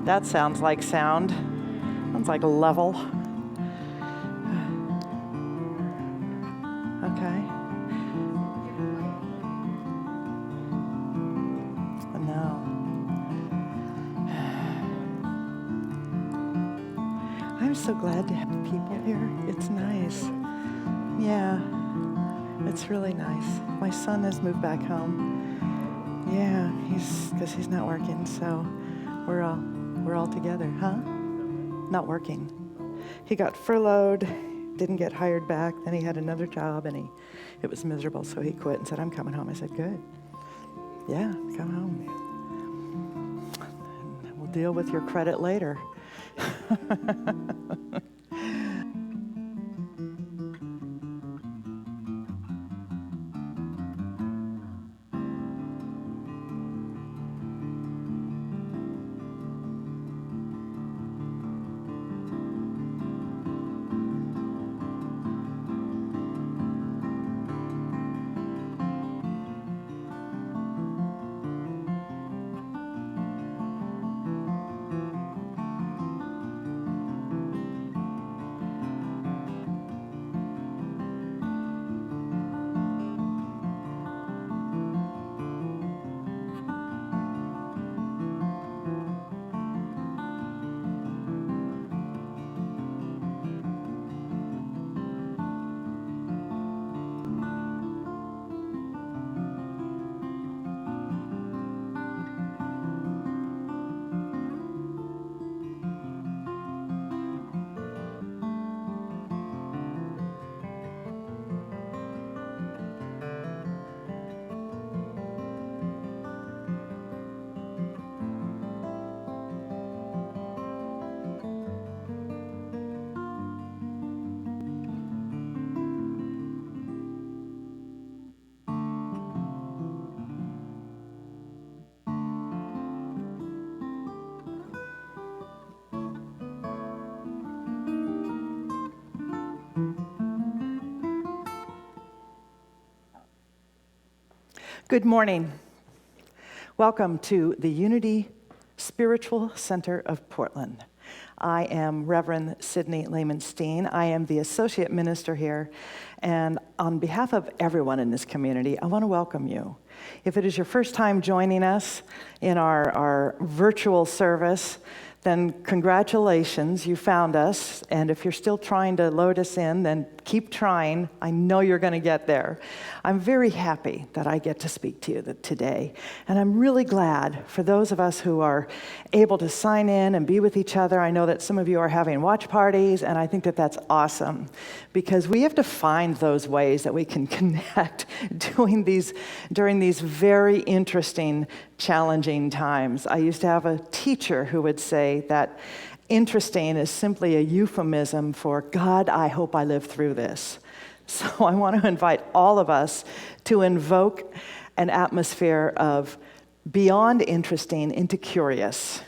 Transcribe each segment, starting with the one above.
That sounds like sound. Sounds like level. Okay. No. I'm so glad to have people here. It's nice. Yeah, it's really nice. My son has moved back home. Yeah, because he's not working, so we're all together, huh? Not working. He got furloughed, didn't get hired back. Then he had another job, and it was miserable, so he quit and said, "I'm coming home." I said, "Good. Yeah, come home. And we'll deal with your credit later." Good morning. Welcome to the Unity Spiritual Center of Portland. I am Reverend Sidney Lehman-Steen. I am the associate minister here, and on behalf of everyone in this community, I want to welcome you. If it is your first time joining us in our virtual service, then congratulations, you found us. And if you're still trying to load us in, then keep trying. I know you're going to get there. I'm very happy that I get to speak to you today. And I'm really glad for those of us who are able to sign in and be with each other. I know that some of you are having watch parties, and I think that that's awesome because we have to find those ways that we can connect during these very interesting, challenging times. I used to have a teacher who would say that interesting is simply a euphemism for, God, I hope I live through this. So I want to invite all of us to invoke an atmosphere of beyond interesting into curious,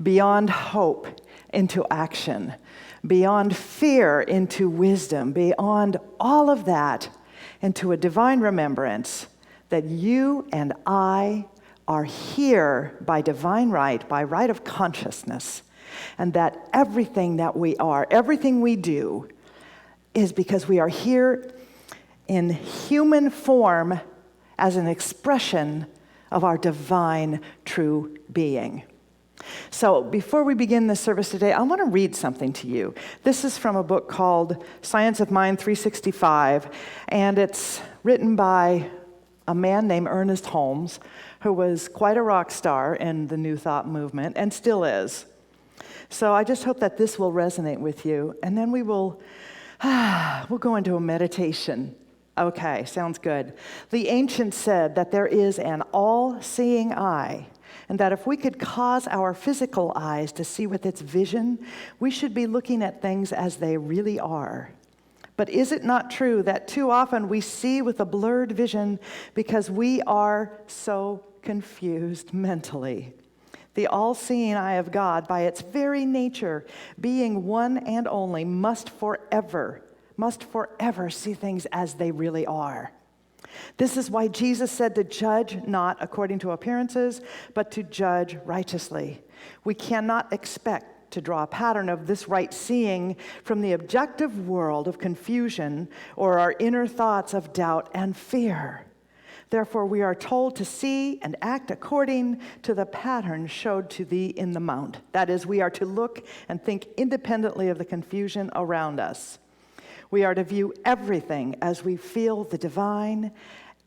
beyond hope into action, beyond fear into wisdom, beyond all of that into a divine remembrance that you and I are here by divine right, by right of consciousness, and that everything that we are, everything we do, is because we are here in human form as an expression of our divine true being. So before we begin this service today, I want to read something to you. This is from a book called Science of Mind 365, and it's written by a man named Ernest Holmes, who was quite a rock star in the New Thought movement, and still is. So I just hope that this will resonate with you, and then we'll go into a meditation. Okay, sounds good. The ancients said that there is an all-seeing eye, and that if we could cause our physical eyes to see with its vision, we should be looking at things as they really are. But is it not true that too often we see with a blurred vision because we are so confused mentally? The all-seeing eye of God, by its very nature, being one and only, must forever see things as they really are. This is why Jesus said to judge not according to appearances, but to judge righteously. We cannot expect to draw a pattern of this right seeing from the objective world of confusion or our inner thoughts of doubt and fear. Therefore, we are told to see and act according to the pattern showed to thee in the mount. That is, we are to look and think independently of the confusion around us. We are to view everything as we feel the divine,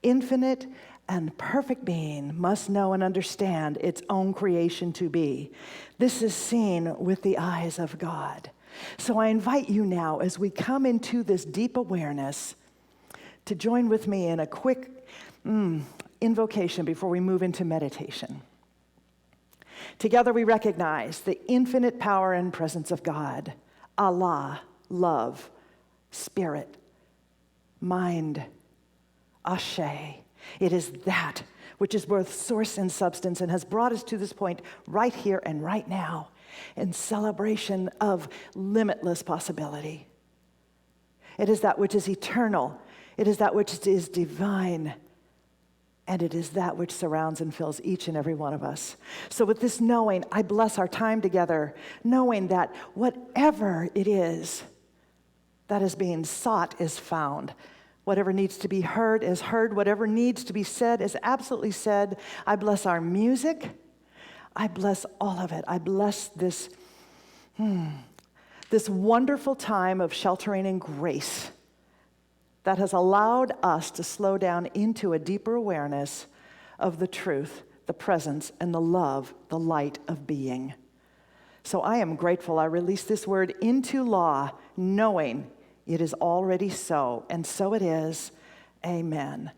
infinite, and perfect being must know and understand its own creation to be. This is seen with the eyes of God. So I invite you now, as we come into this deep awareness, to join with me in a quick invocation before we move into meditation. Together we recognize the infinite power and presence of God, Allah, love, spirit, mind, Ashe. It is that which is both source and substance and has brought us to this point right here and right now in celebration of limitless possibility. It is that which is eternal. It is that which is divine. And it is that which surrounds and fills each and every one of us. So with this knowing, I bless our time together, knowing that whatever it is that is being sought is found. Whatever needs to be heard is heard. Whatever needs to be said is absolutely said. I bless our music. I bless all of it. I bless this wonderful time of sheltering in grace that has allowed us to slow down into a deeper awareness of the truth, the presence, and the love, the light of being. So I am grateful I release this word into law, knowing it is already so, and so it is. Amen.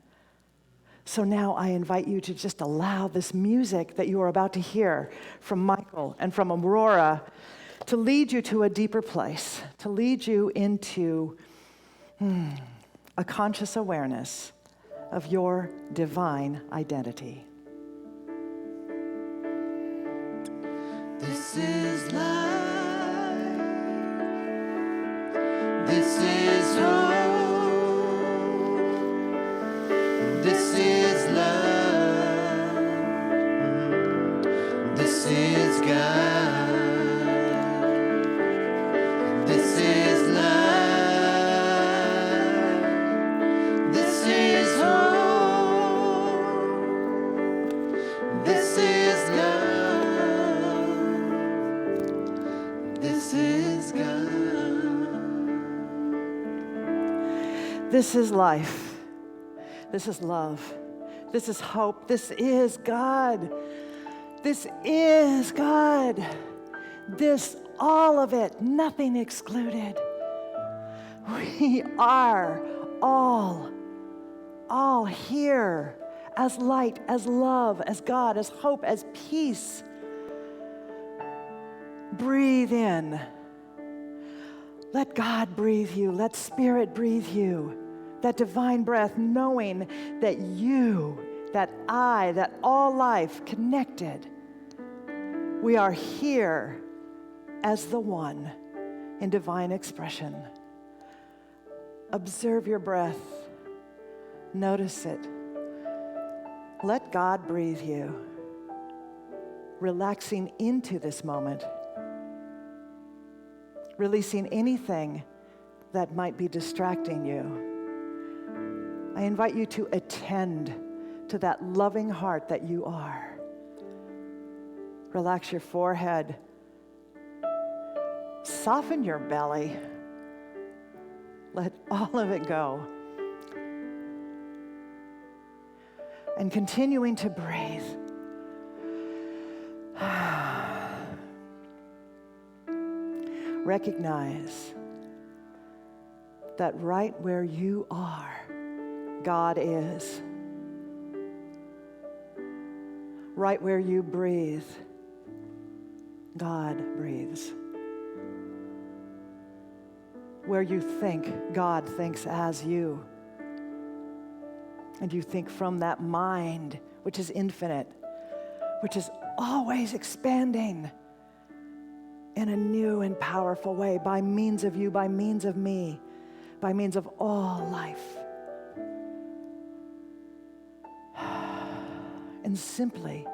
So now I invite you to just allow this music that you are about to hear from Michael and from Aurora to lead you to a deeper place, to lead you into a conscious awareness of your divine identity. This is life. This is hope. This is love. This is God. This is life. This is hope. This is love. This is God. This is life. This is love. This is hope. This is God. This is God. This, all of it, nothing excluded. We are all here as light, as love, as God, as hope, as peace. Breathe in. Let God breathe you. Let Spirit breathe you. That divine breath, knowing that you, that I, that all life connected, we are here as the one in divine expression. Observe your breath. Notice it. Let God breathe you, relaxing into this moment, releasing anything that might be distracting you. I invite you to attend to that loving heart that you are. Relax your forehead. Soften your belly. Let all of it go. And continuing to breathe. Recognize that right where you are, God is. Right where you breathe, God breathes. Where you think, God thinks as you. And you think from that mind, which is infinite, which is always expanding in a new and powerful way by means of you, by means of me, by means of all life. and simply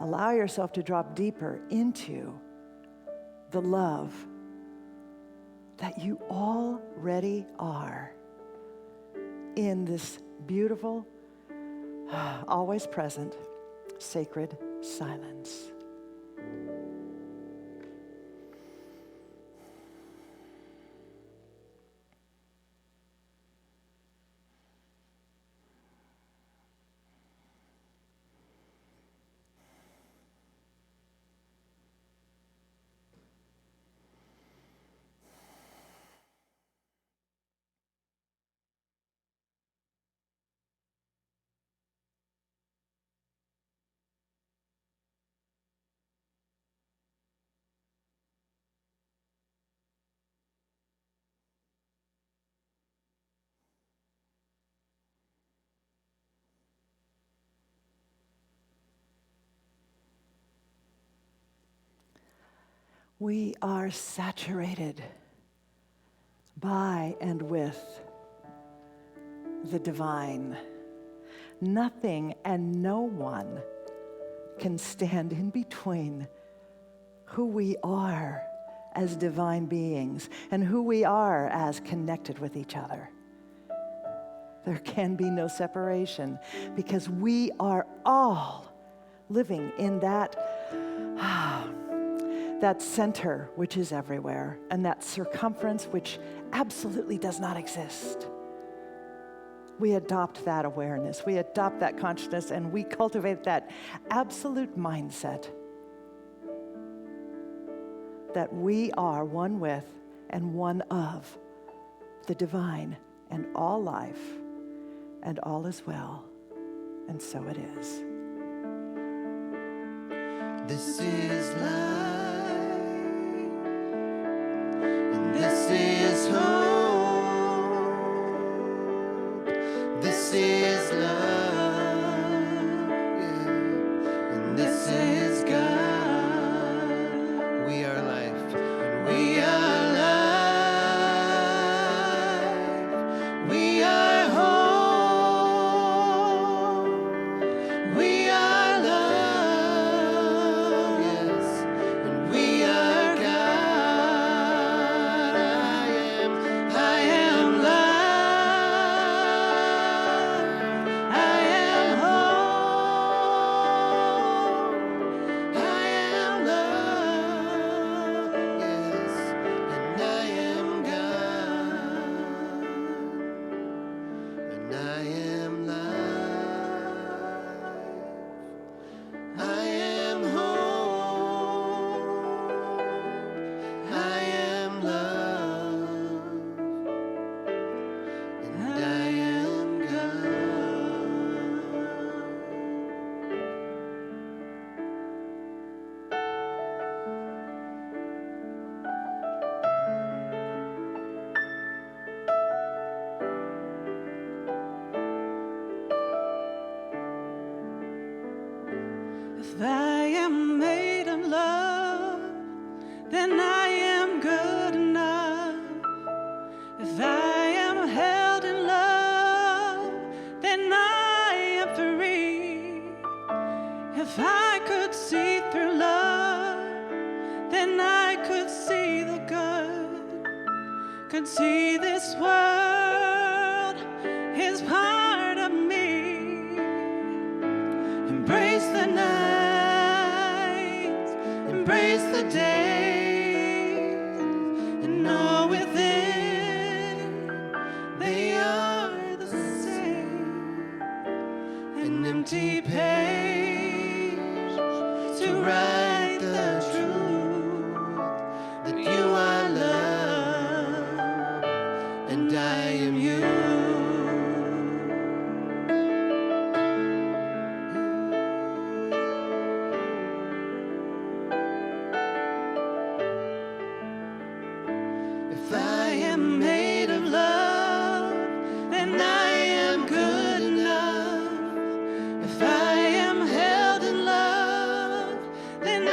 allow yourself to drop deeper into the love that you already are in this beautiful, always present, sacred silence. We are saturated by and with the divine. Nothing and no one can stand in between who we are as divine beings and who we are as connected with each other. There can be no separation because we are all living in that center which is everywhere, and that circumference which absolutely does not exist. We adopt that awareness, we adopt that consciousness, and we cultivate that absolute mindset that we are one with and one of the divine, and all life, and all is well, and so it is. This is life. This is hope. This is love. Yeah. And this is God. We are life. And we are life. We are hope. We are love. Yes. And we are God. I am life. I am hope. I am love. Yes. And I am God. And I am life. I am hope. I am love. And I am God. If I am made of love, then I am good enough. If I am held in love, then I am free. If I could see through love, then I could see the good, could see this world is part of me. Embrace the nights, embrace the days, and know within they are the same. An empty page to write the truth that you are love and I am you. If I am made of love, then I am good enough. If I am held in love, then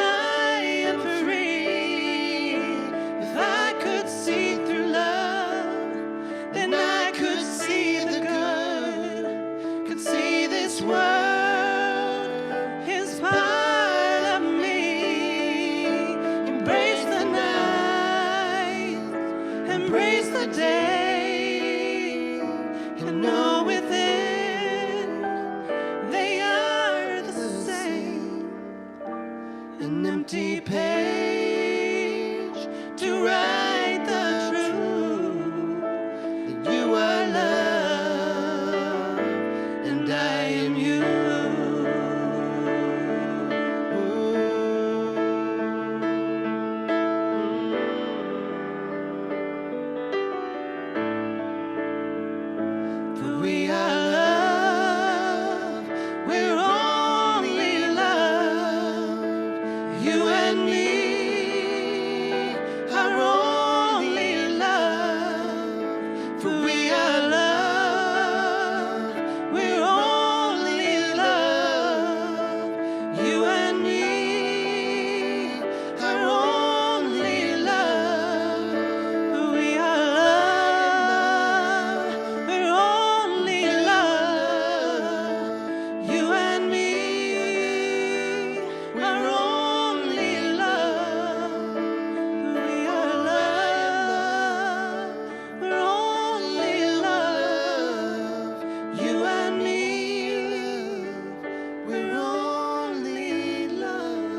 empty page to write the truth that you are love and I am you. For we are love, we're only love. You and me are only love. For we are love, we're only love. You and me are only love. For we are love, we're only love. You and me are only love. We are love. We're only love. You and me, we're only love.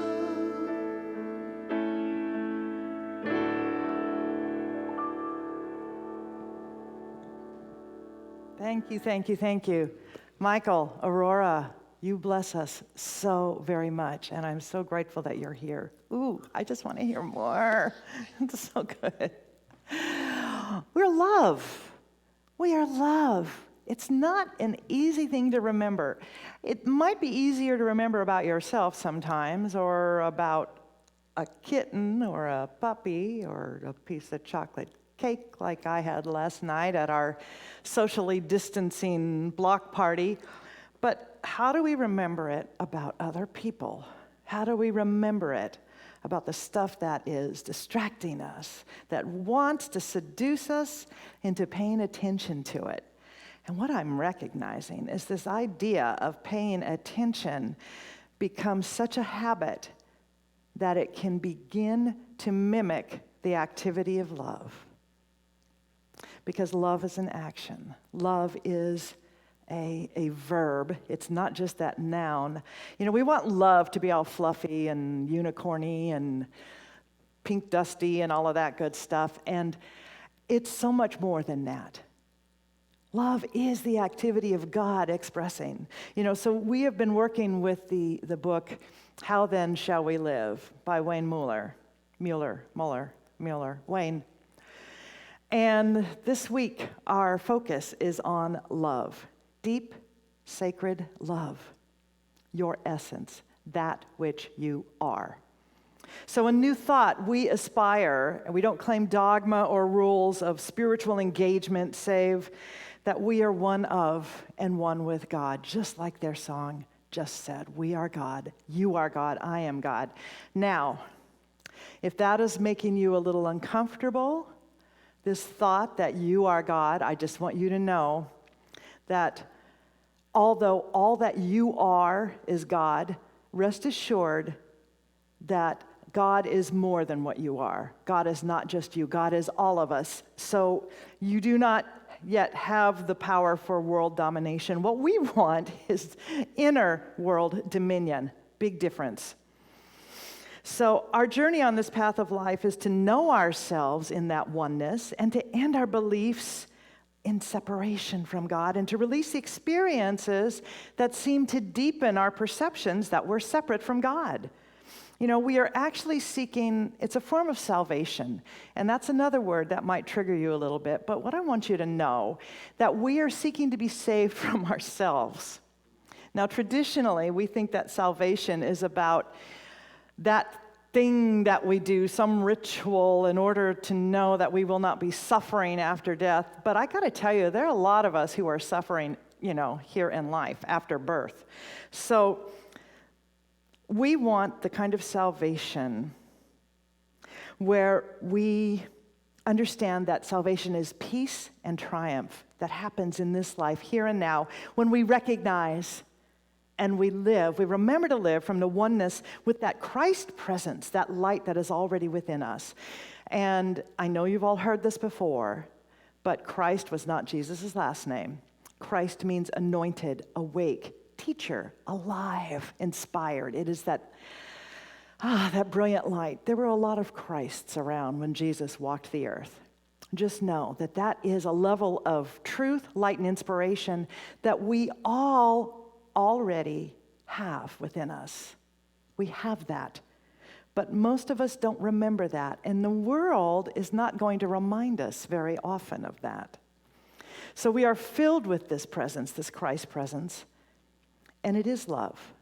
Thank you, thank you, thank you. Michael, Aurora, you bless us so very much, and I'm so grateful that you're here. Ooh, I just want to hear more. It's so good. We're love. We are love. It's not an easy thing to remember. It might be easier to remember about yourself sometimes, or about a kitten, or a puppy, or a piece of chocolate cake like I had last night at our socially distancing block party. But how do we remember it about other people? How do we remember it about the stuff that is distracting us, that wants to seduce us into paying attention to it? And what I'm recognizing is this idea of paying attention becomes such a habit that it can begin to mimic the activity of love. Because love is an action. Love is a verb. It's not just that noun. You know, we want love to be all fluffy and unicorny and pink dusty and all of that good stuff. And it's so much more than that. Love is the activity of God expressing. You know, so we have been working with the book, How Then Shall We Live, by Wayne Muller. Wayne. And this week, our focus is on love. Deep, sacred love. Your essence, that which you are. So in New Thought, we aspire, and we don't claim dogma or rules of spiritual engagement, save that we are one of and one with God, just like their song just said. We are God, you are God, I am God. Now, if that is making you a little uncomfortable, this thought that you are God, I just want you to know that although all that you are is God, rest assured that God is more than what you are. God is not just you. God is all of us. So you do not yet have the power for world domination. What we want is inner world dominion. Big difference. So our journey on this path of life is to know ourselves in that oneness and to end our beliefs in separation from God and to release the experiences that seem to deepen our perceptions that we're separate from God. You know, we are actually seeking, it's a form of salvation, and that's another word that might trigger you a little bit, but what I want you to know, that we are seeking to be saved from ourselves. Now, traditionally, we think that salvation is about that thing that we do, some ritual in order to know that we will not be suffering after death. But I gotta tell you, there are a lot of us who are suffering, you know, here in life after birth. So we want the kind of salvation where we understand that salvation is peace and triumph that happens in this life, here and now, when we recognize and we remember to live from the oneness with that Christ presence, that light that is already within us. And I know you've all heard this before, but Christ was not Jesus' last name. Christ means anointed, awake, teacher, alive, inspired. It is that That brilliant light. There were a lot of Christs around when Jesus walked the earth. Just know that that is a level of truth, light, and inspiration that we all already have within us. We have that. But most of us don't remember that, and the world is not going to remind us very often of that. So we are filled with this presence, this Christ presence, and it is love.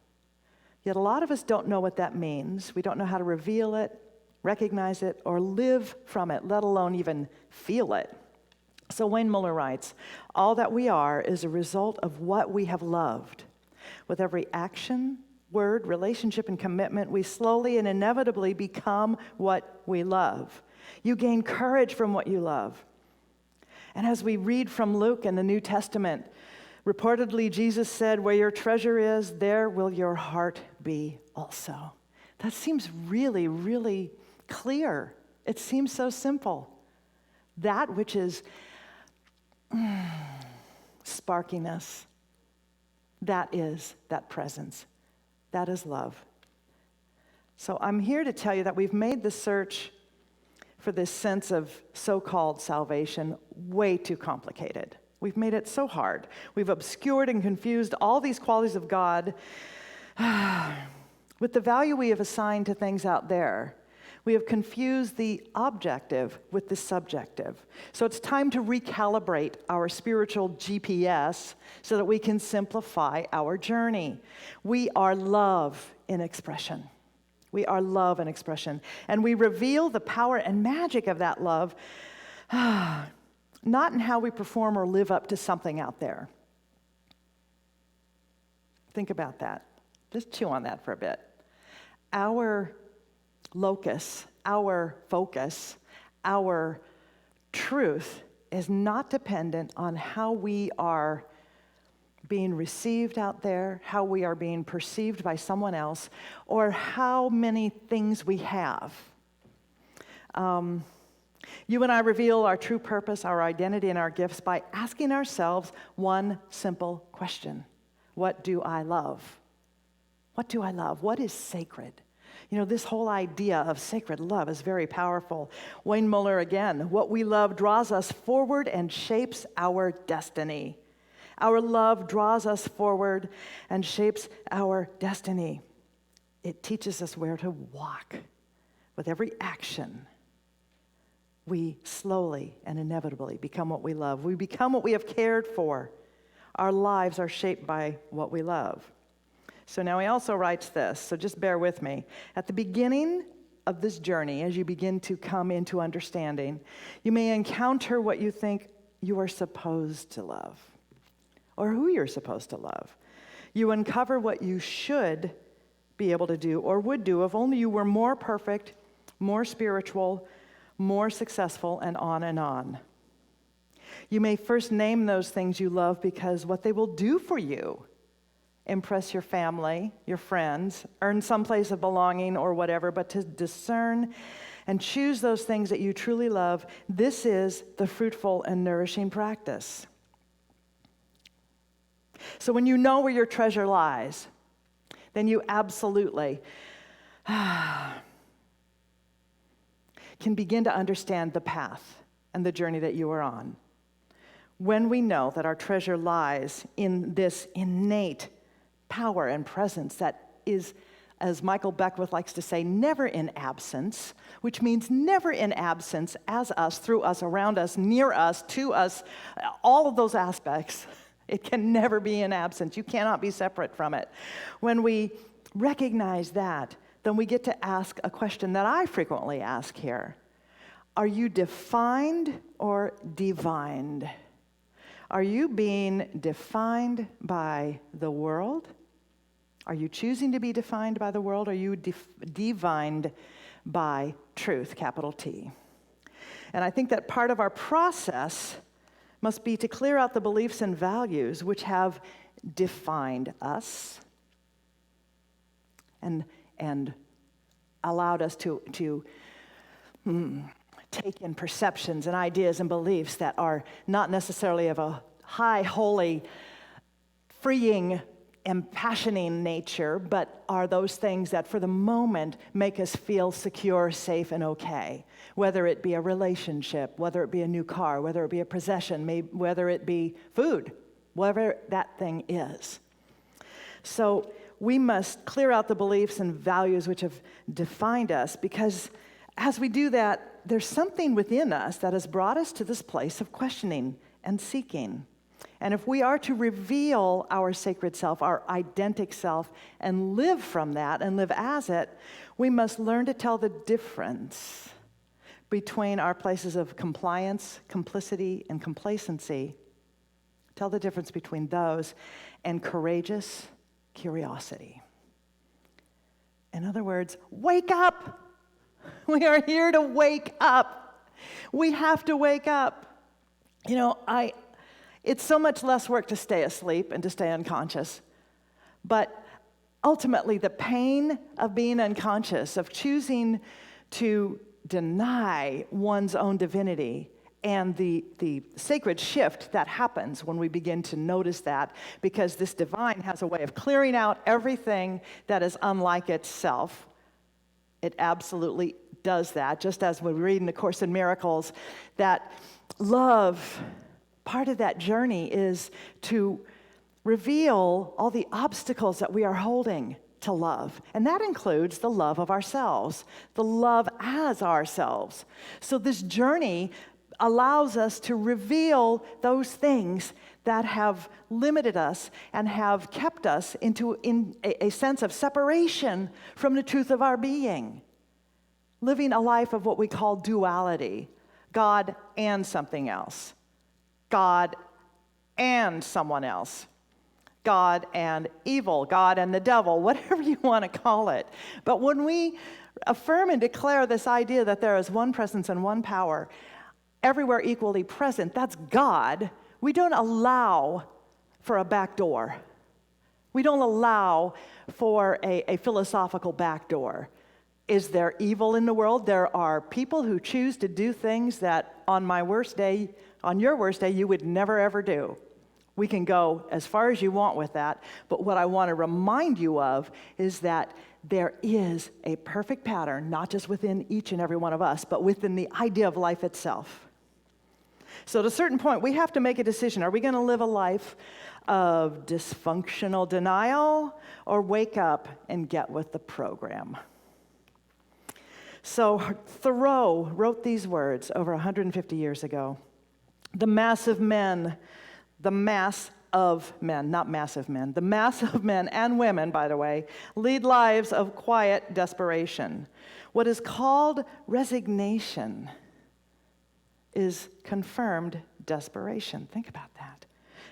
Yet a lot of us don't know what that means. We don't know how to reveal it, recognize it, or live from it, let alone even feel it. So Wayne Muller writes, all that we are is a result of what we have loved. With every action, word, relationship, and commitment, we slowly and inevitably become what we love. You gain courage from what you love. And as we read from Luke in the New Testament, reportedly, Jesus said, where your treasure is, there will your heart be also. That seems really, really clear. It seems so simple. That which is sparkiness, that is that presence. That is love. So I'm here to tell you that we've made the search for this sense of so-called salvation way too complicated. We've made it so hard. We've obscured and confused all these qualities of God with the value we have assigned to things out there. We have confused the objective with the subjective. So it's time to recalibrate our spiritual GPS so that we can simplify our journey. We are love in expression. We are love in expression. And we reveal the power and magic of that love, not in how we perform or live up to something out there. Think about that. Just chew on that for a bit. Our locus, our focus, our truth is not dependent on how we are being received out there, how we are being perceived by someone else, or how many things we have. You and I reveal our true purpose, our identity, and our gifts by asking ourselves one simple question. What do I love? What do I love? What is sacred? You know, this whole idea of sacred love is very powerful. Wayne Muller again, what we love draws us forward and shapes our destiny. Our love draws us forward and shapes our destiny. It teaches us where to walk. With every action, we slowly and inevitably become what we love. We become what we have cared for. Our lives are shaped by what we love. So now he also writes this, so just bear with me. At the beginning of this journey, as you begin to come into understanding, you may encounter what you think you are supposed to love, or who you're supposed to love. You uncover what you should be able to do or would do if only you were more perfect, more spiritual, more successful, and on and on. You may first name those things you love because what they will do for you: impress your family, your friends, earn some place of belonging or whatever, but to discern and choose those things that you truly love, this is the fruitful and nourishing practice. So when you know where your treasure lies, then you absolutely can begin to understand the path and the journey that you are on. When we know that our treasure lies in this innate power and presence that is, as Michael Beckwith likes to say, never in absence, which means never in absence as us, through us, around us, near us, to us, all of those aspects. It can never be in absence. You cannot be separate from it. When we recognize that, then we get to ask a question that I frequently ask here. Are you defined or divined? Are you being defined by the world? Are you choosing to be defined by the world? Or are you divined by truth, capital T? And I think that part of our process must be to clear out the beliefs and values which have defined us and allowed us to take in perceptions and ideas and beliefs that are not necessarily of a high, holy, freeing impassioning nature, but are those things that for the moment make us feel secure, safe, and okay. Whether it be a relationship, whether it be a new car, whether it be a possession, whether it be food, whatever that thing is. So we must clear out the beliefs and values which have defined us, because as we do that, there's something within us that has brought us to this place of questioning and seeking. And if we are to reveal our sacred self, our identic self, and live from that and live as it, we must learn to tell the difference between our places of compliance, complicity, and complacency. Tell the difference between those and courageous curiosity. In other words, wake up. We are here to wake up. We have to wake up. You know, it's so much less work to stay asleep and to stay unconscious. But ultimately, the pain of being unconscious, of choosing to deny one's own divinity, and the sacred shift that happens when we begin to notice that, because this divine has a way of clearing out everything that is unlike itself. It absolutely does that, just as we read in the Course in Miracles, that love, part of that journey is to reveal all the obstacles that we are holding to love. And that includes the love of ourselves, the love as ourselves. So this journey allows us to reveal those things that have limited us and have kept us in a sense of separation from the truth of our being. Living a life of what we call duality, God and something else. God and someone else. God and evil, God and the devil, whatever you want to call it. But when we affirm and declare this idea that there is one presence and one power, everywhere equally present, that's God, we don't allow for a back door. We don't allow for a philosophical back door. Is there evil in the world? There are people who choose to do things that on my worst day, on your worst day, you would never ever do. We can go as far as you want with that, but what I want to remind you of is that there is a perfect pattern, not just within each and every one of us, but within the idea of life itself. So at a certain point, we have to make a decision. Are we going to live a life of dysfunctional denial, or wake up and get with the program? So Thoreau wrote these words over 150 years ago. The mass of men, the mass of men, not massive men, the mass of men and women, by the way, lead lives of quiet desperation. What is called resignation is confirmed desperation. Think about that.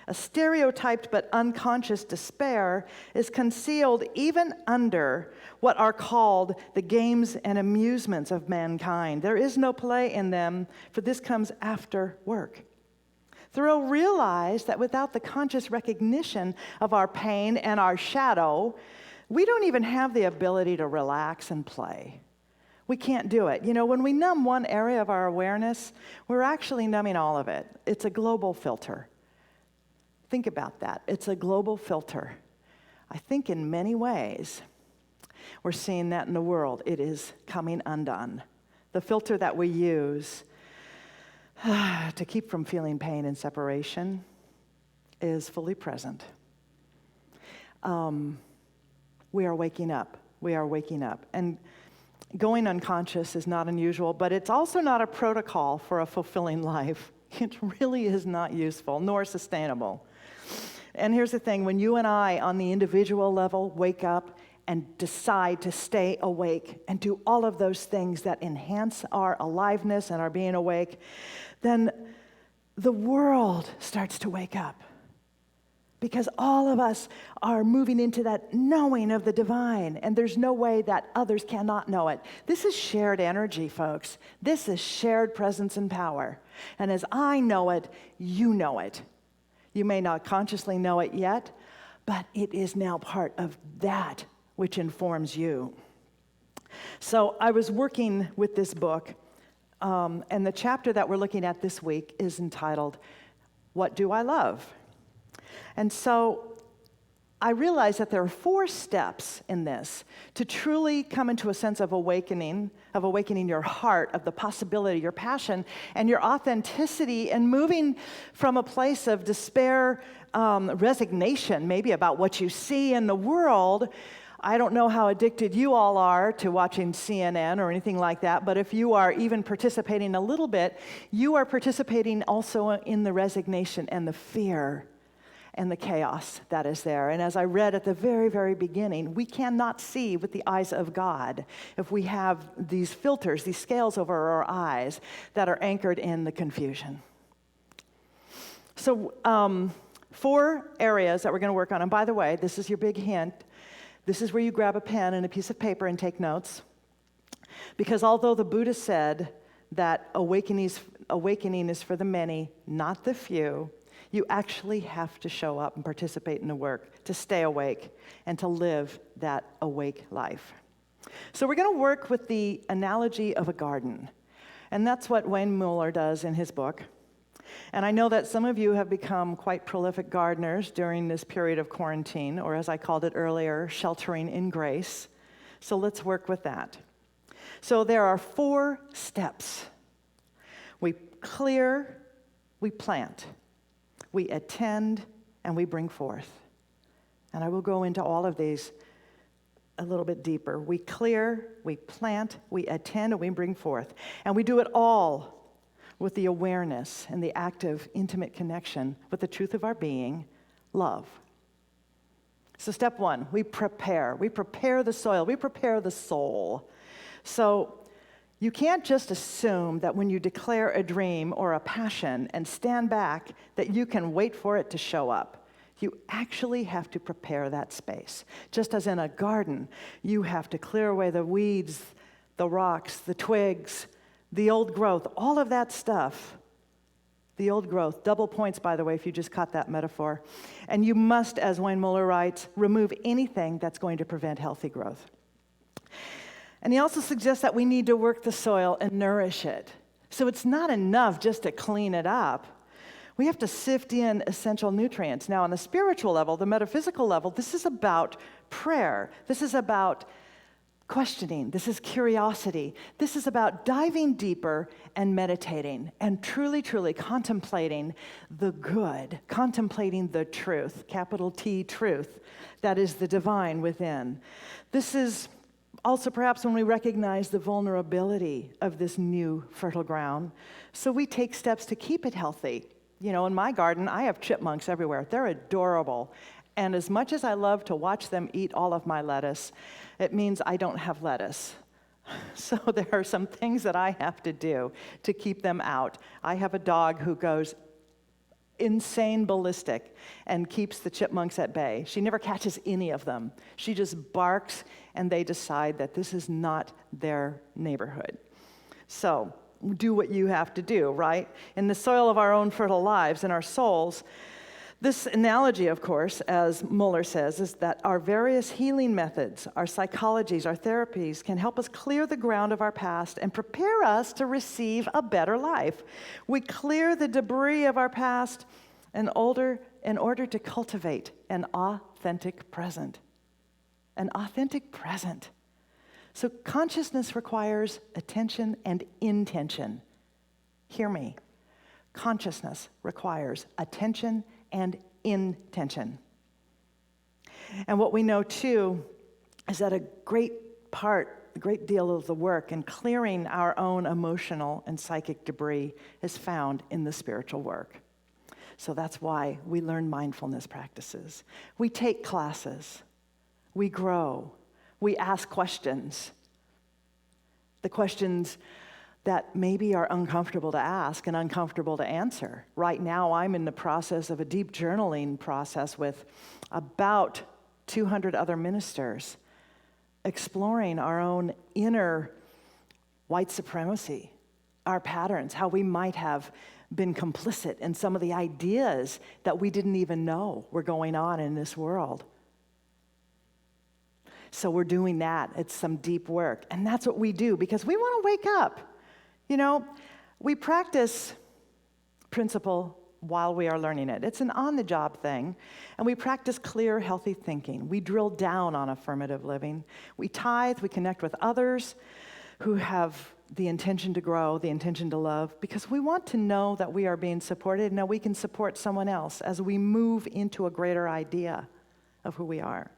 A stereotyped but unconscious despair is concealed even under what are called the games and amusements of mankind. There is no play in them, for this comes after work. Thoreau realized that without the conscious recognition of our pain and our shadow, we don't even have the ability to relax and play. We can't do it. You know, when we numb one area of our awareness, we're actually numbing all of it. It's a global filter. Think about that. It's a global filter. I think in many ways, we're seeing that in the world. It is coming undone. The filter that we use to keep from feeling pain and separation is fully present. We are waking up. We are waking up. And going unconscious is not unusual, but it's also not a protocol for a fulfilling life. It really is not useful nor sustainable. And here's the thing, when you and I on the individual level wake up and decide to stay awake and do all of those things that enhance our aliveness and our being awake, then the world starts to wake up. Because all of us are moving into that knowing of the divine, and there's no way that others cannot know it. This is shared energy, folks. This is shared presence and power. And as I know it, you know it. You may not consciously know it yet, but it is now part of that which informs you. So I was working with this book, and the chapter that we're looking at this week is entitled, What Do I Love? And so I realized that there are 4 steps in this to truly come into a sense of awakening your heart, of the possibility, your passion, and your authenticity, and moving from a place of despair, resignation, maybe about what you see in the world. I don't know how addicted you all are to watching CNN or anything like that, but if you are even participating a little bit, you are participating also in the resignation and the fear and the chaos that is there. And as I read at the very, very beginning, we cannot see with the eyes of God if we have these filters, these scales over our eyes that are anchored in the confusion. So 4 areas that we're going to work on. And by the way, this is your big hint. This is where you grab a pen and a piece of paper and take notes. Because although the Buddha said that awakening is for the many, not the few, you actually have to show up and participate in the work to stay awake and to live that awake life. So we're going to work with the analogy of a garden. And that's what Wayne Muller does in his book. And I know that some of you have become quite prolific gardeners during this period of quarantine, or as I called it earlier, sheltering in grace. So let's work with that. So there are 4 steps. We clear, we plant, we attend, and we bring forth. And I will go into all of these a little bit deeper. We clear, we plant, we attend, and we bring forth. And we do it all with the awareness and the active, intimate connection with the truth of our being, love. So step 1, we prepare. We prepare the soil. We prepare the soul. So you can't just assume that when you declare a dream or a passion and stand back that you can wait for it to show up. You actually have to prepare that space. Just as in a garden, you have to clear away the weeds, the rocks, the twigs, the old growth, all of that stuff. The old growth, double points, by the way, if you just caught that metaphor. And you must, as Wayne Muller writes, remove anything that's going to prevent healthy growth. And he also suggests that we need to work the soil and nourish it. So it's not enough just to clean it up. We have to sift in essential nutrients. Now, on the spiritual level, the metaphysical level, this is about prayer. This is about questioning. This is curiosity. This is about diving deeper and meditating and truly, truly contemplating the good, contemplating the truth, capital T, truth, that is the divine within. This is also perhaps when we recognize the vulnerability of this new fertile ground. So we take steps to keep it healthy. You know, in my garden, I have chipmunks everywhere. They're adorable. And as much as I love to watch them eat all of my lettuce, it means I don't have lettuce. So there are some things that I have to do to keep them out. I have a dog who goes insane ballistic and keeps the chipmunks at bay. She never catches any of them. She just barks, and they decide that this is not their neighborhood. So do what you have to do, right? In the soil of our own fertile lives and our souls, this analogy, of course, as Muller says, is that our various healing methods, our psychologies, our therapies can help us clear the ground of our past and prepare us to receive a better life. We clear the debris of our past in order to cultivate an authentic present. An authentic present. So consciousness requires attention and intention. Hear me. Consciousness requires attention and intention. And what we know too is that a great deal of the work in clearing our own emotional and psychic debris is found in the spiritual work. So that's why we learn mindfulness practices. We take classes. We grow. We ask questions. The questions that maybe are uncomfortable to ask and uncomfortable to answer. Right now, I'm in the process of a deep journaling process with about 200 other ministers, exploring our own inner white supremacy, our patterns, how we might have been complicit in some of the ideas that we didn't even know were going on in this world. So we're doing that. It's some deep work. And that's what we do because we want to wake up. You know, we practice principle while we are learning it. It's an on-the-job thing, and we practice clear, healthy thinking. We drill down on affirmative living. We tithe, we connect with others who have the intention to grow, the intention to love, because we want to know that we are being supported and that we can support someone else as we move into a greater idea of who we are.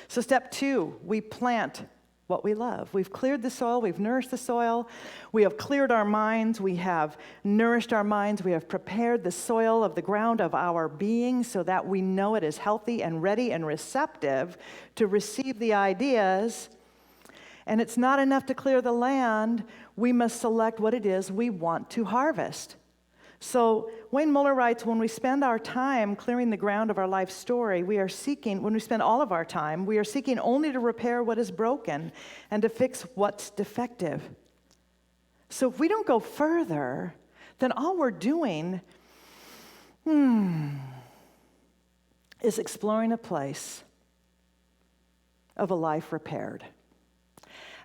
So step 2, we plant what we love. We've cleared the soil, we've nourished the soil, we have cleared our minds, we have nourished our minds, we have prepared the soil of the ground of our being so that we know it is healthy and ready and receptive to receive the ideas. And it's not enough to clear the land, we must select what it is we want to harvest. So Wayne Muller writes, when we spend our time clearing the ground of our life story, when we spend all of our time, we are seeking only to repair what is broken and to fix what's defective. So if we don't go further, then all we're doing is exploring a place of a life repaired.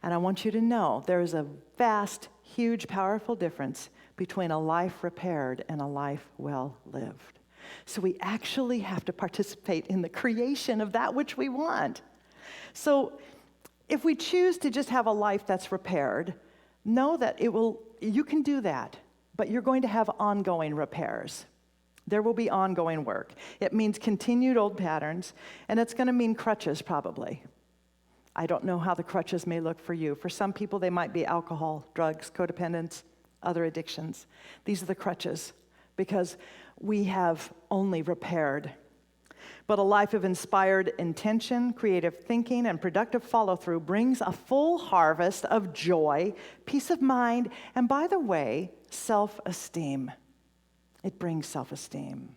And I want you to know there is a vast, huge, powerful difference between a life repaired and a life well lived. So we actually have to participate in the creation of that which we want. So if we choose to just have a life that's repaired, know that you can do that, but you're going to have ongoing repairs. There will be ongoing work. It means continued old patterns, and it's going to mean crutches probably. I don't know how the crutches may look for you. For some people, they might be alcohol, drugs, codependence, other addictions. These are the crutches because we have only repaired. But a life of inspired intention, creative thinking, and productive follow-through brings a full harvest of joy, peace of mind, and by the way, self-esteem. It brings self-esteem.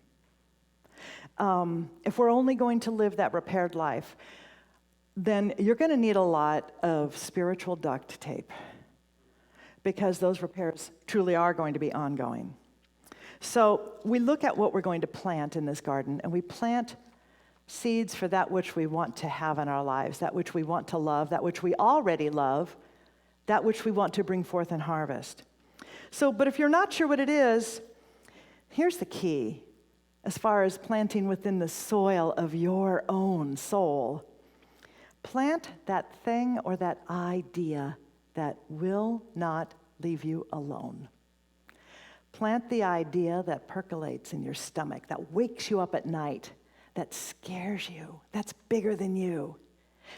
If we're only going to live that repaired life, then you're going to need a lot of spiritual duct tape because those repairs truly are going to be ongoing. So we look at what we're going to plant in this garden, and we plant seeds for that which we want to have in our lives, that which we want to love, that which we already love, that which we want to bring forth and harvest. But if you're not sure what it is, here's the key as far as planting within the soil of your own soul. Plant that thing or that idea that will not leave you alone. Plant the idea that percolates in your stomach, that wakes you up at night, that scares you, that's bigger than you.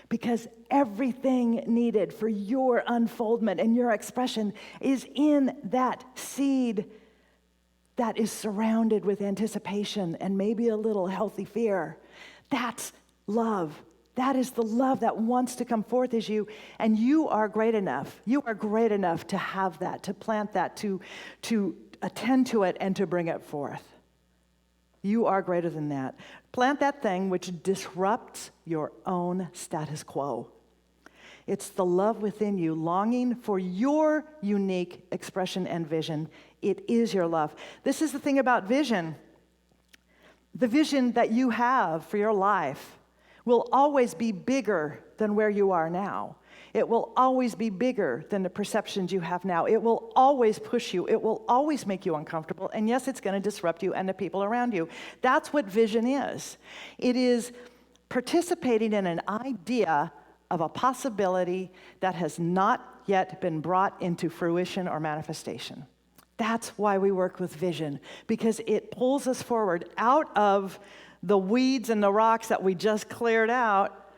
Because everything needed for your unfoldment and your expression is in that seed that is surrounded with anticipation and maybe a little healthy fear. That's love. That is the love that wants to come forth as you, and you are great enough. You are great enough to have that, to plant that, to attend to it, and to bring it forth. You are greater than that. Plant that thing which disrupts your own status quo. It's the love within you, longing for your unique expression and vision. It is your love. This is the thing about vision. The vision that you have for your life will always be bigger than where you are now. It will always be bigger than the perceptions you have now. It will always push you. It will always make you uncomfortable. And yes, it's going to disrupt you and the people around you. That's what vision is. It is participating in an idea of a possibility that has not yet been brought into fruition or manifestation. That's why we work with vision, because it pulls us forward out of the weeds and the rocks that we just cleared out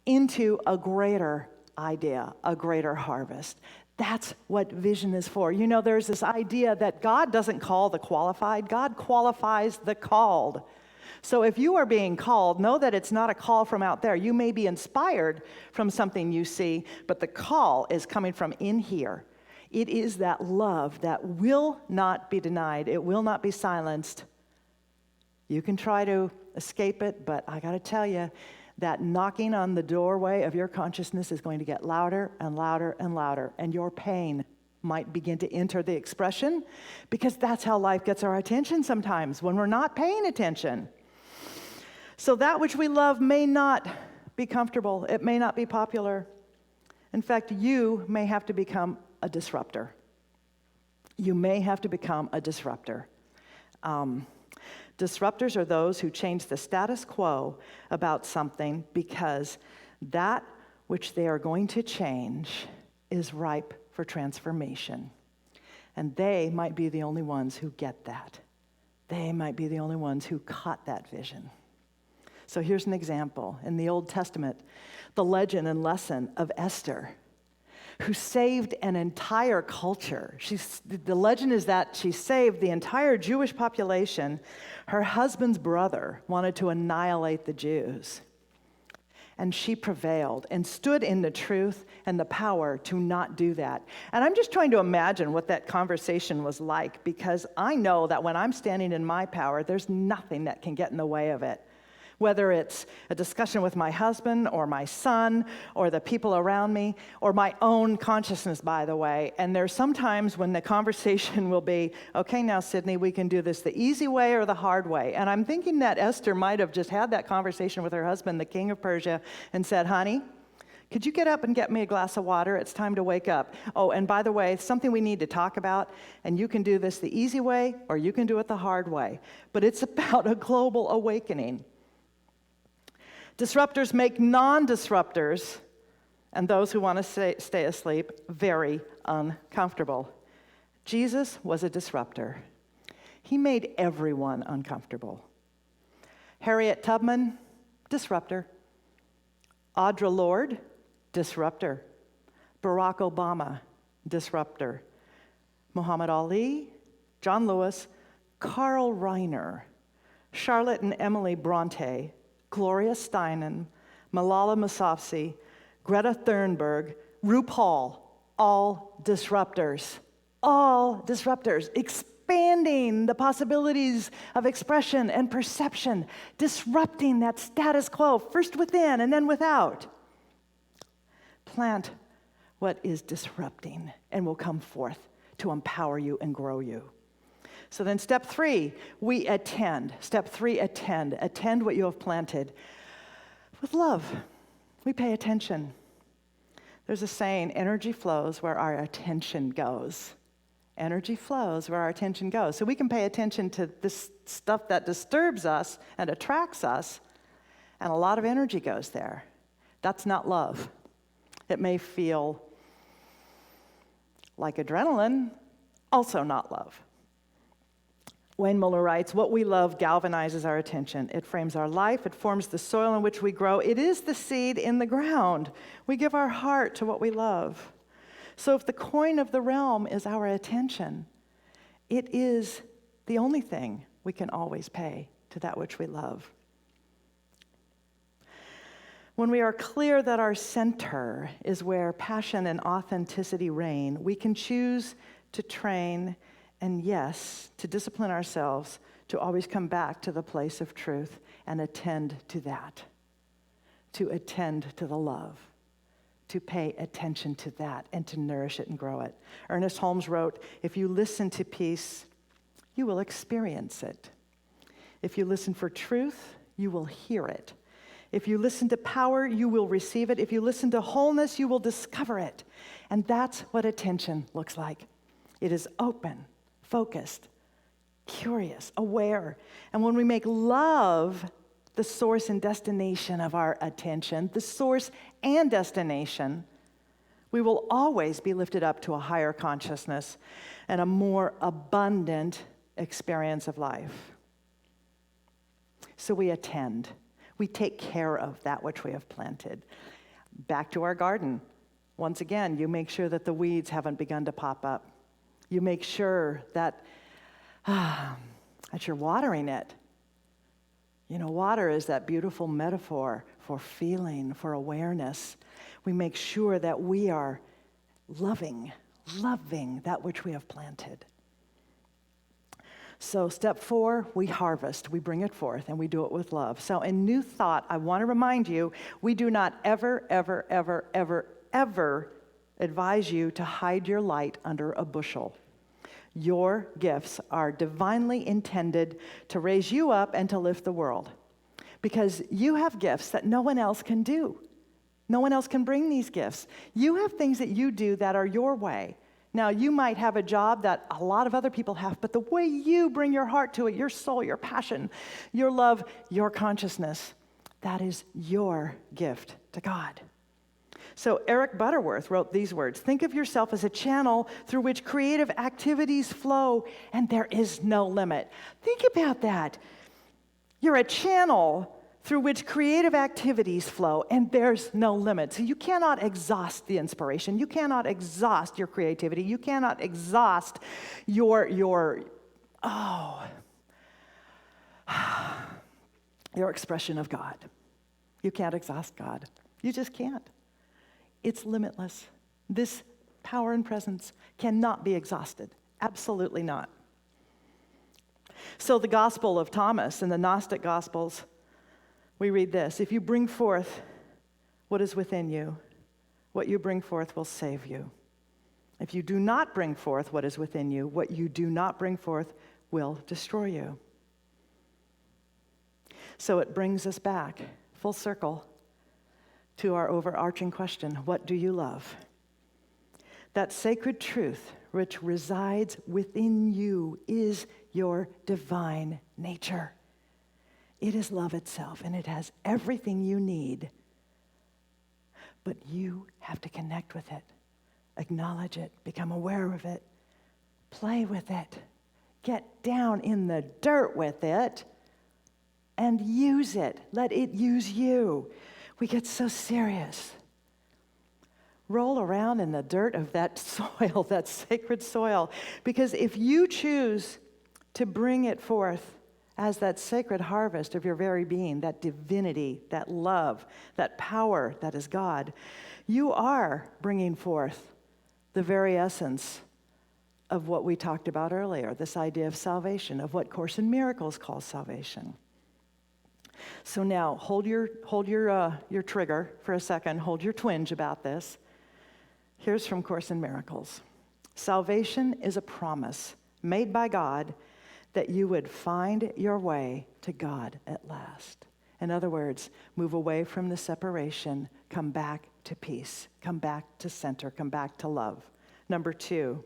into a greater idea, a greater harvest. That's what vision is for. You know, there's this idea that God doesn't call the qualified, God qualifies the called. So if you are being called, know that it's not a call from out there. You may be inspired from something you see, but the call is coming from in here. It is that love that will not be denied. It will not be silenced. You can try to escape it, but I got to tell you, that knocking on the doorway of your consciousness is going to get louder and louder and louder, and your pain might begin to enter the expression, because that's how life gets our attention sometimes, when we're not paying attention. So that which we love may not be comfortable. It may not be popular. In fact, you may have to become a disruptor. You may have to become a disruptor. Disruptors are those who change the status quo about something because that which they are going to change is ripe for transformation. And they might be the only ones who get that. They might be the only ones who caught that vision. So here's an example. In the Old Testament, the legend and lesson of Esther, who saved an entire culture. The legend is that she saved the entire Jewish population. Her husband's brother wanted to annihilate the Jews. And she prevailed and stood in the truth and the power to not do that. And I'm just trying to imagine what that conversation was like, because I know that when I'm standing in my power, there's nothing that can get in the way of it. Whether it's a discussion with my husband or my son or the people around me or my own consciousness, by the way. And there's sometimes when the conversation will be, okay, now, Sydney, we can do this the easy way or the hard way. And I'm thinking that Esther might have just had that conversation with her husband, the king of Persia, and said, honey, could you get up and get me a glass of water? It's time to wake up. Oh, and by the way, something we need to talk about, and you can do this the easy way or you can do it the hard way. But it's about a global awakening. Disruptors make non-disruptors and those who want to stay asleep very uncomfortable. Jesus was a disruptor. He made everyone uncomfortable. Harriet Tubman, disruptor. Audre Lorde, disruptor. Barack Obama, disruptor. Muhammad Ali, John Lewis, Carl Reiner, Charlotte and Emily Bronte, Gloria Steinem, Malala Yousafzai, Greta Thunberg, RuPaul, all disruptors. All disruptors, expanding the possibilities of expression and perception, disrupting that status quo, first within and then without. Plant what is disrupting and will come forth to empower you and grow you. So then step 3, we attend. Step 3, attend. Attend what you have planted with love. We pay attention. There's a saying, energy flows where our attention goes. Energy flows where our attention goes. So we can pay attention to this stuff that disturbs us and attracts us, and a lot of energy goes there. That's not love. It may feel like adrenaline, also not love. Wayne Muller writes, what we love galvanizes our attention. It frames our life. It forms the soil in which we grow. It is the seed in the ground. We give our heart to what we love. So if the coin of the realm is our attention, it is the only thing we can always pay to that which we love. When we are clear that our center is where passion and authenticity reign, we can choose to train and yes, to discipline ourselves to always come back to the place of truth and attend to that, to attend to the love, to pay attention to that and to nourish it and grow it. Ernest Holmes wrote, if you listen to peace, you will experience it. If you listen for truth, you will hear it. If you listen to power, you will receive it. If you listen to wholeness, you will discover it. And that's what attention looks like. It is open, focused, curious, aware. And when we make love the source and destination of our attention, the source and destination, we will always be lifted up to a higher consciousness and a more abundant experience of life. So we attend. We take care of that which we have planted. Back to our garden. Once again, you make sure that the weeds haven't begun to pop up. You make sure that you're watering it. You know, water is that beautiful metaphor for feeling, for awareness. We make sure that we are loving that which we have planted. So step 4, we harvest, we bring it forth, and we do it with love. So in New Thought, I want to remind you, we do not ever advise you to hide your light under a bushel. Your gifts are divinely intended to raise you up and to lift the world. Because you have gifts that no one else can do. No one else can bring these gifts. You have things that you do that are your way. Now, you might have a job that a lot of other people have, but the way you bring your heart to it, your soul, your passion, your love, your consciousness, that is your gift to God. So Eric Butterworth wrote these words: think of yourself as a channel through which creative activities flow, and there is no limit. Think about that. You're a channel through which creative activities flow, and there's no limit. So you cannot exhaust the inspiration. You cannot exhaust your creativity. You cannot exhaust your expression of God. You can't exhaust God. You just can't. It's limitless. This power and presence cannot be exhausted. Absolutely not. So the Gospel of Thomas and the Gnostic Gospels, we read this: if you bring forth what is within you, what you bring forth will save you. If you do not bring forth what is within you, what you do not bring forth will destroy you. So it brings us back full circle to our overarching question: what do you love? That sacred truth which resides within you is your divine nature. It is love itself, and it has everything you need. But you have to connect with it, acknowledge it, become aware of it, play with it, get down in the dirt with it, and use it. Let it use you. We get so serious. Roll around in the dirt of that soil, that sacred soil, because if you choose to bring it forth as that sacred harvest of your very being, that divinity, that love, that power that is God, you are bringing forth the very essence of what we talked about earlier, this idea of salvation, of what Course in Miracles calls salvation. So now, hold your trigger for a second, hold your twinge about this. Here's from Course in Miracles. Salvation is a promise made by God that you would find your way to God at last. In other words, move away from the separation, come back to peace, come back to center, come back to love. Number 2,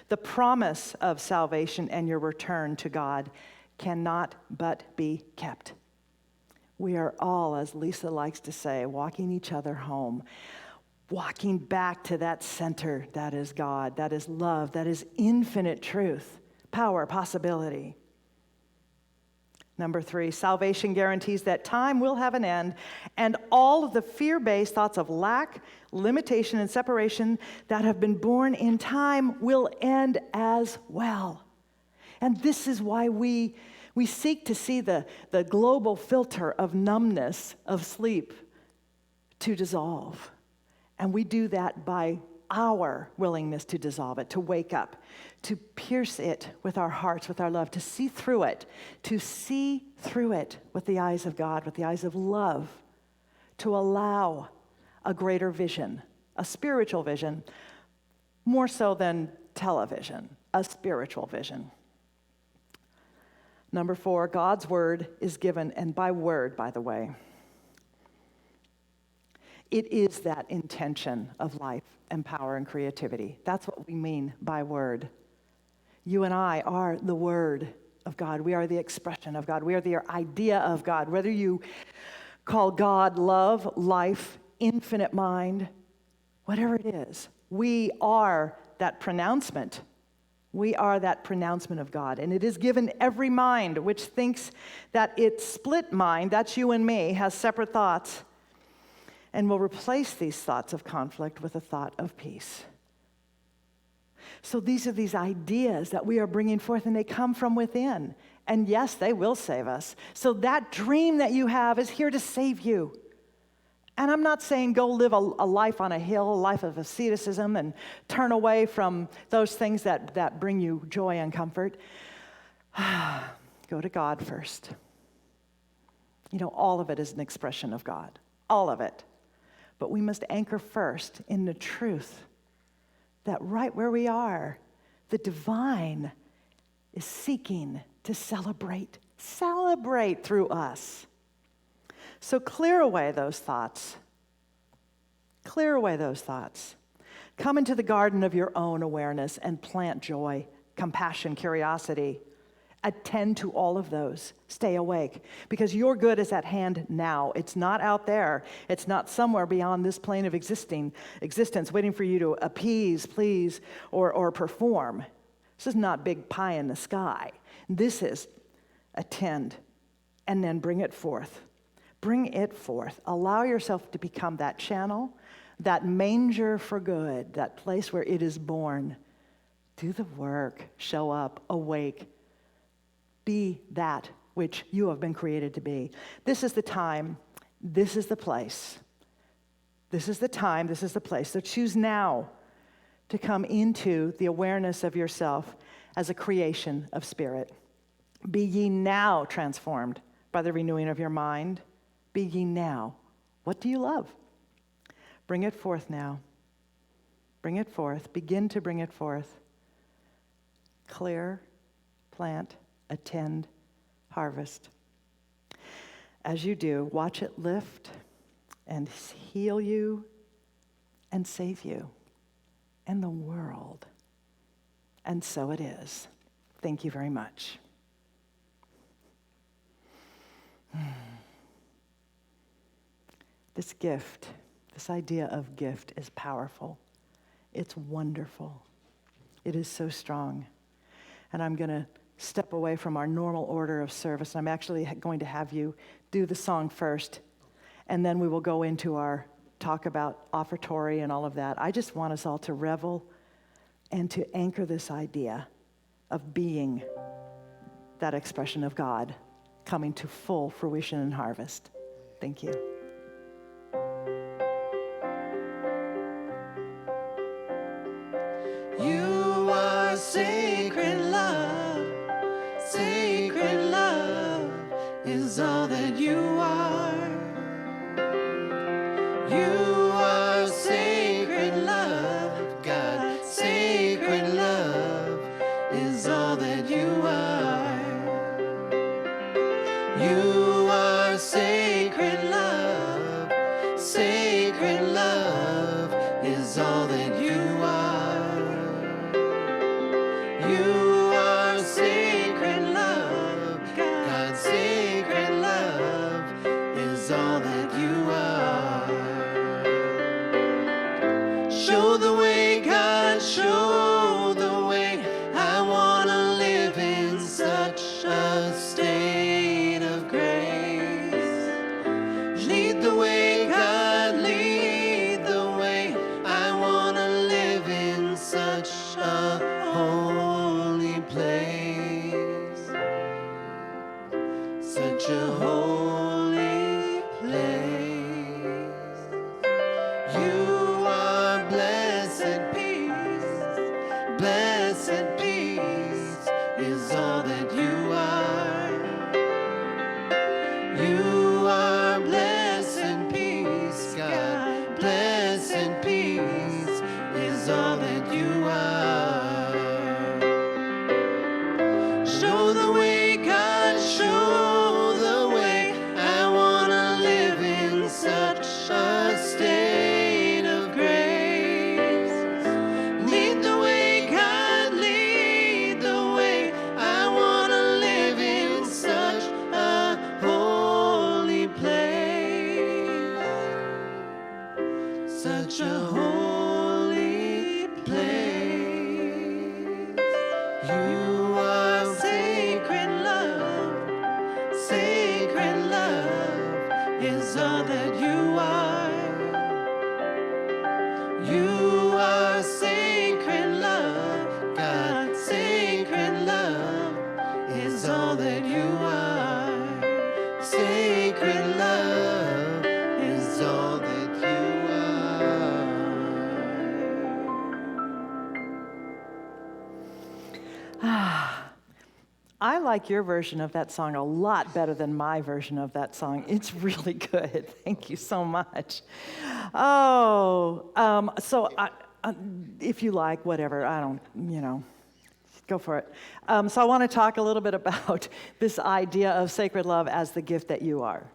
the promise of salvation and your return to God cannot but be kept. We are all, as Lisa likes to say, walking each other home, walking back to that center that is God, that is love, that is infinite truth, power, possibility. Number 3, salvation guarantees that time will have an end, and all of the fear-based thoughts of lack, limitation, and separation that have been born in time will end as well. And this is why we seek to see the global filter of numbness, of sleep, to dissolve. And we do that by our willingness to dissolve it, to wake up, to pierce it with our hearts, with our love, to see through it with the eyes of God, with the eyes of love, to allow a greater vision, a spiritual vision, more so than television, a spiritual vision. Number 4, God's word is given, and by word, by the way, it is that intention of life and power and creativity. That's what we mean by word. You and I are the word of God. We are the expression of God. We are the idea of God. Whether you call God love, life, infinite mind, whatever it is, we are that pronouncement. We are that pronouncement of God. And it is given every mind which thinks that its split mind, that's you and me, has separate thoughts, and will replace these thoughts of conflict with a thought of peace. So these are these ideas that we are bringing forth, and they come from within. And yes, they will save us. So that dream that you have is here to save you. And I'm not saying go live a life on a hill, a life of asceticism, and turn away from those things that bring you joy and comfort. Go to God first. You know, all of it is an expression of God. All of it. But we must anchor first in the truth that right where we are, the divine is seeking to celebrate through us. So clear away those thoughts. Clear away those thoughts. Come into the garden of your own awareness and plant joy, compassion, curiosity. Attend to all of those. Stay awake, because your good is at hand now. It's not out there. It's not somewhere beyond this plane of existence waiting for you to appease, please, or perform. This is not big pie in the sky. This is attend and then bring it forth. Bring it forth. Allow yourself to become that channel, that manger for good, that place where it is born. Do the work. Show up. Awake. Be that which you have been created to be. This is the time. This is the place. This is the time. This is the place. So choose now to come into the awareness of yourself as a creation of spirit. Be ye now transformed by the renewing of your mind. Be ye now. What do you love? Bring it forth now. Bring it forth. Begin to bring it forth. Clear, plant, attend, harvest. As you do, watch it lift and heal you and save you and the world. And so it is. Thank you very much. This gift, this idea of gift is powerful. It's wonderful. It is so strong. And I'm going to step away from our normal order of service. I'm actually going to have you do the song first, and then we will go into our talk about offertory and all of that. I just want us all to revel and to anchor this idea of being that expression of God coming to full fruition and harvest. Thank you. You are sacred love. Sacred love is all that you are. You are sacred love. God, sacred love is all that you are. You are sacred love. Sacred love is all that you are. You are sacred love. God's sacred love is all that you are. Show the way, God, show the way. I want to live in such a state of grace. Lead the way, God, lead the way. I want to live in such a holy place. Such a holy place. You are blessed peace. Blessed peace is all that you are. You are blessed peace, God. Blessed peace is all that you are. Show the way, God, show the way. I want to live in such a state of grace. Lead the way, God, lead the way. I want to live in such a holy place. Such a holy place. You are sacred love. Sacred love is all that you are. You are sacred love. God, sacred love is all that you are. Sacred love is all that you are. I like your version of that song a lot better than my version of that song. It's really good. Thank you so much. If you like, whatever, I don't, go for it. So I want to talk a little bit about this idea of sacred love as the gift that you are.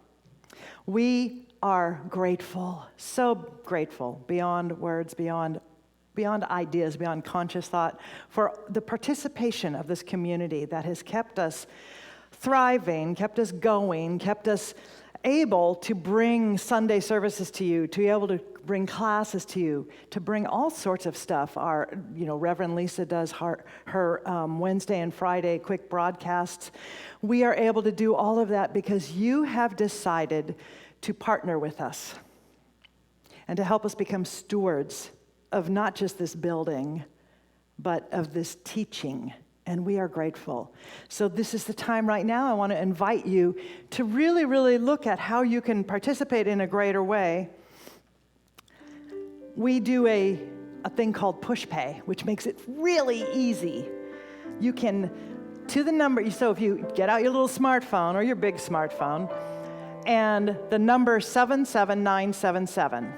We are grateful, so grateful, beyond words, beyond beyond ideas, beyond conscious thought, for the participation of this community that has kept us thriving, kept us going, kept us able to bring Sunday services to you, to be able to bring classes to you, to bring all sorts of stuff. Our, Reverend Lisa does her Wednesday and Friday quick broadcasts. We are able to do all of that because you have decided to partner with us and to help us become stewards of not just this building, but of this teaching. And we are grateful. So this is the time right now. I want to invite you to really, really look at how you can participate in a greater way. We do a thing called push pay, which makes it really easy. You can, to the number, so if you get out your little smartphone or your big smartphone, and the number 77977,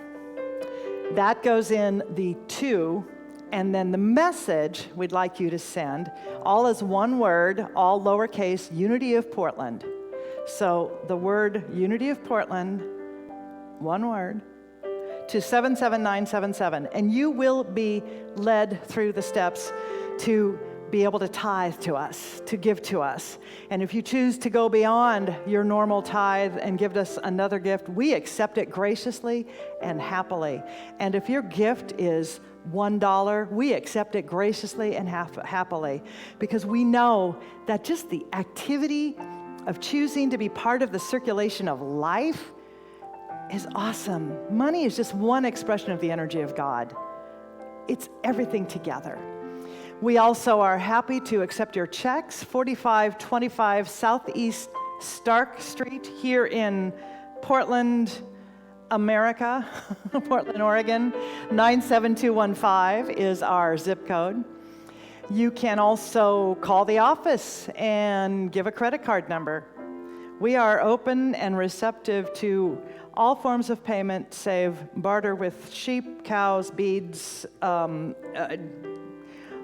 that goes in the to, and then the message we'd like you to send, all as one word, all lowercase, Unity of Portland. So the word Unity of Portland, one word, to 77977. And you will be led through the steps to be able to tithe to us, to give to us. And if you choose to go beyond your normal tithe and give us another gift, we accept it graciously and happily. And if your gift is $1, we accept it graciously and happily, because we know that just the activity of choosing to be part of the circulation of life is awesome. Money is just one expression of the energy of God. It's everything together. We also are happy to accept your checks, 4525 Southeast Stark Street here in Portland, America, Portland, Oregon. 97215 is our zip code. You can also call the office and give a credit card number. We are open and receptive to all forms of payment, save barter with sheep, cows, beads.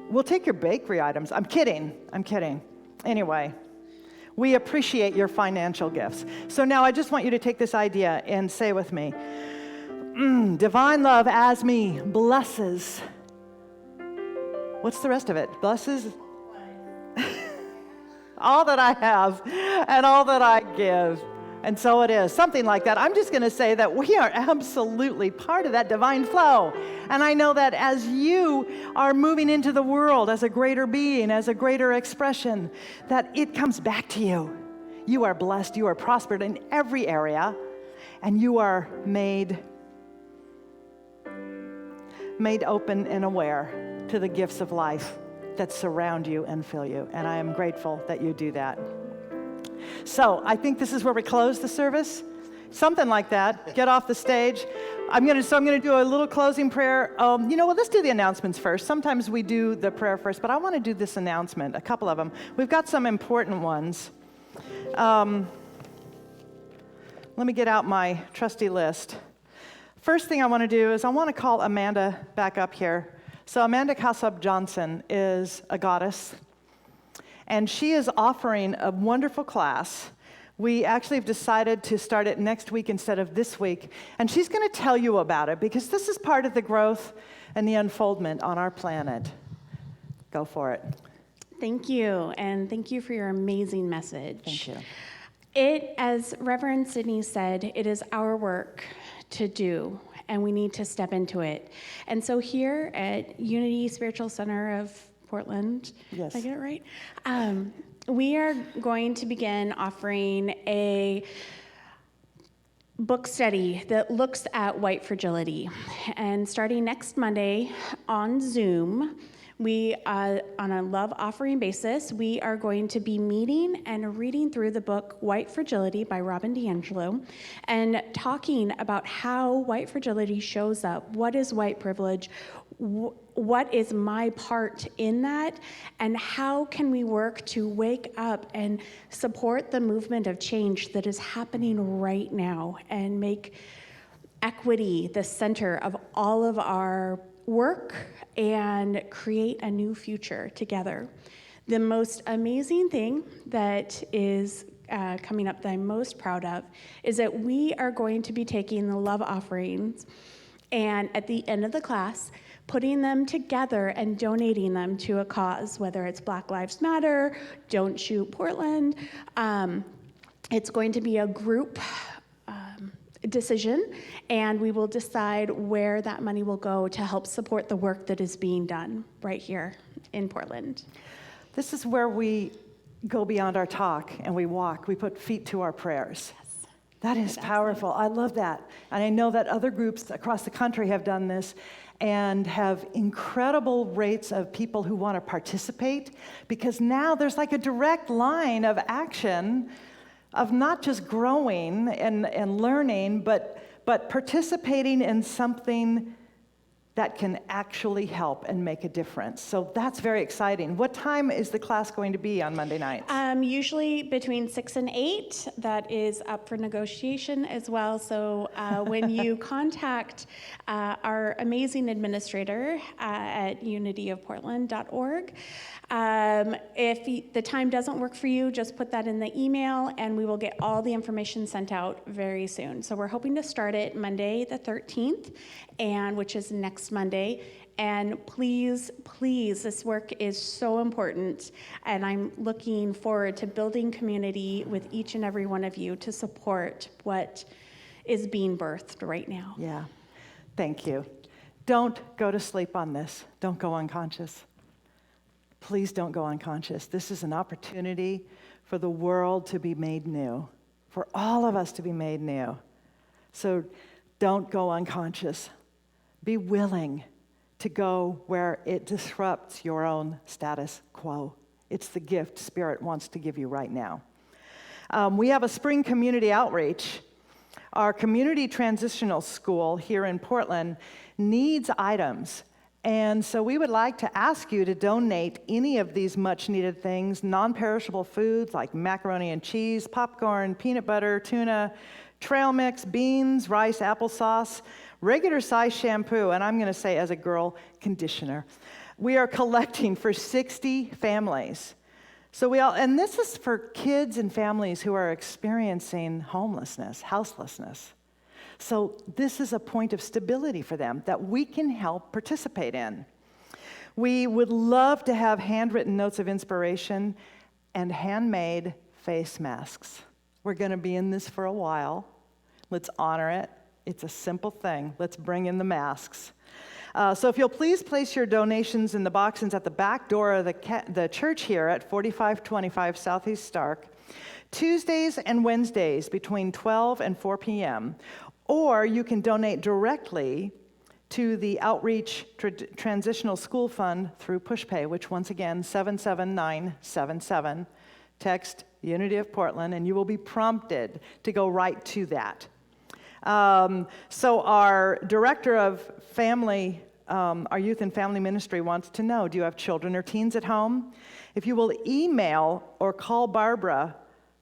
We'll take your bakery items. I'm kidding. Anyway, we appreciate your financial gifts. So now I just want you to take this idea and say with me, divine love as me blesses. What's the rest of it? Blesses all that I have and all that I give. And so it is, something like that. I'm just going to say that we are absolutely part of that divine flow. And I know that as you are moving into the world as a greater being, as a greater expression, that it comes back to you. You are blessed, you are prospered in every area, and you are made open and aware to the gifts of life that surround you and fill you. And I am grateful that you do that. So I think this is where we close the service. Something like that. Get off the stage. I'm going to do a little closing prayer. Let's do the announcements first. Sometimes we do the prayer first, but I want to do this announcement, a couple of them. We've got some important ones. Let me get out my trusty list. First thing I want to do is I want to call Amanda back up here. So Amanda Kassab Johnson is a goddess, and she is offering a wonderful class. We actually have decided to start it next week instead of this week, and she's going to tell you about it because this is part of the growth and the unfoldment on our planet. Go for it. Thank you, and thank you for your amazing message. Thank you. It, as Reverend Sydney said, it is our work to do, and we need to step into it. And so here at Unity Spiritual Center of Portland, yes. Did I get it right? We are going to begin offering a book study that looks at white fragility. And starting next Monday on Zoom, we, on a love offering basis, we are going to be meeting and reading through the book White Fragility by Robin DiAngelo and talking about how white fragility shows up. What is white privilege? What is my part in that? And how can we work to wake up and support the movement of change that is happening right now and make equity the center of all of our work and create a new future together. The most amazing thing that is coming up that I'm most proud of is that we are going to be taking the love offerings and at the end of the class, putting them together and donating them to a cause, whether it's Black Lives Matter, Don't Shoot Portland. It's going to be a group decision, and we will decide where that money will go to help support the work that is being done right here in Portland. This is where we go beyond our talk and we walk. We put feet to our prayers. Yes. That is powerful. I love that. And I know that other groups across the country have done this and have incredible rates of people who want to participate, because now there's like a direct line of action of not just growing and learning, but participating in something that can actually help and make a difference. So that's very exciting. What time is the class going to be on Monday nights? Usually between 6 and 8. That is up for negotiation as well. So when you contact our amazing administrator at unityofportland.org, if the time doesn't work for you, just put that in the email and we will get all the information sent out very soon. So we're hoping to start it Monday the 13th, and which is next Monday. And please, please, this work is so important, and I'm looking forward to building community with each and every one of you to support what is being birthed right now. Yeah, thank you. Don't go to sleep on this. Don't go unconscious. Please don't go unconscious. This is an opportunity for the world to be made new, for all of us to be made new. So don't go unconscious. Be willing to go where it disrupts your own status quo. It's the gift Spirit wants to give you right now. We have a spring community outreach. Our community transitional school here in Portland needs items. And so we would like to ask you to donate any of these much needed things, non-perishable foods like macaroni and cheese, popcorn, peanut butter, tuna, trail mix, beans, rice, applesauce, regular size shampoo, and I'm going to say as a girl, conditioner. We are collecting for 60 families. So and this is for kids and families who are experiencing homelessness, houselessness. So this is a point of stability for them that we can help participate in. We would love to have handwritten notes of inspiration and handmade face masks. We're going to be in this for a while. Let's honor it. It's a simple thing. Let's bring in the masks. So if you'll please place your donations in the boxes at the back door of the church here at 4525 Southeast Stark, Tuesdays and Wednesdays between 12 and 4 p.m., or you can donate directly to the Outreach Transitional School Fund through PushPay, which once again, 77977. Text Unity of Portland, and you will be prompted to go right to that. So our director of family, our youth and family ministry wants to know, do you have children or teens at home? If you will email or call Barbara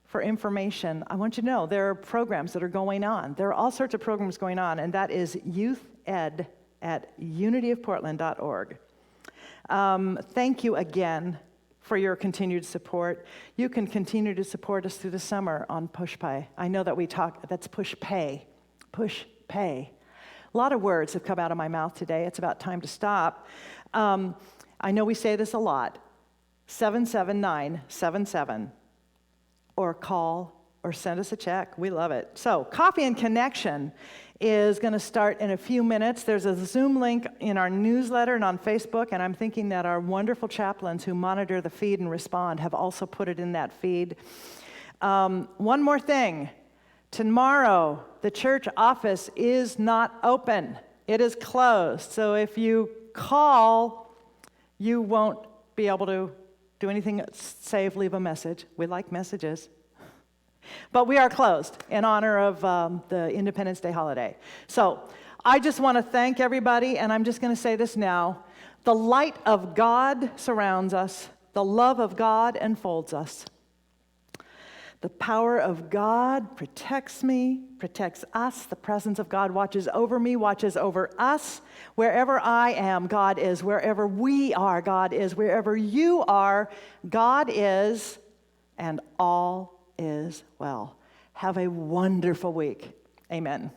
for information, I want you to know there are programs that are going on. There are all sorts of programs going on, and that is youth@unityofportland.org. Thank you again for your continued support. You can continue to support us through the summer on PushPay. I know that that's PushPay. PushPay. A lot of words have come out of my mouth today. It's about time to stop. I know we say this a lot. 77977. Or call or send us a check. We love it. So Coffee and Connection is going to start in a few minutes. There's a Zoom link in our newsletter and on Facebook, and I'm thinking that our wonderful chaplains who monitor the feed and respond have also put it in that feed. One more thing. Tomorrow, the church office is not open. It is closed. So if you call, you won't be able to do anything save leave a message. We like messages. But we are closed in honor of the Independence Day holiday. So I just want to thank everybody, and I'm just going to say this now. The light of God surrounds us. The love of God enfolds us. The power of God protects me, protects us. The presence of God watches over me, watches over us. Wherever I am, God is. Wherever we are, God is. Wherever you are, God is. And all is well. Have a wonderful week. Amen.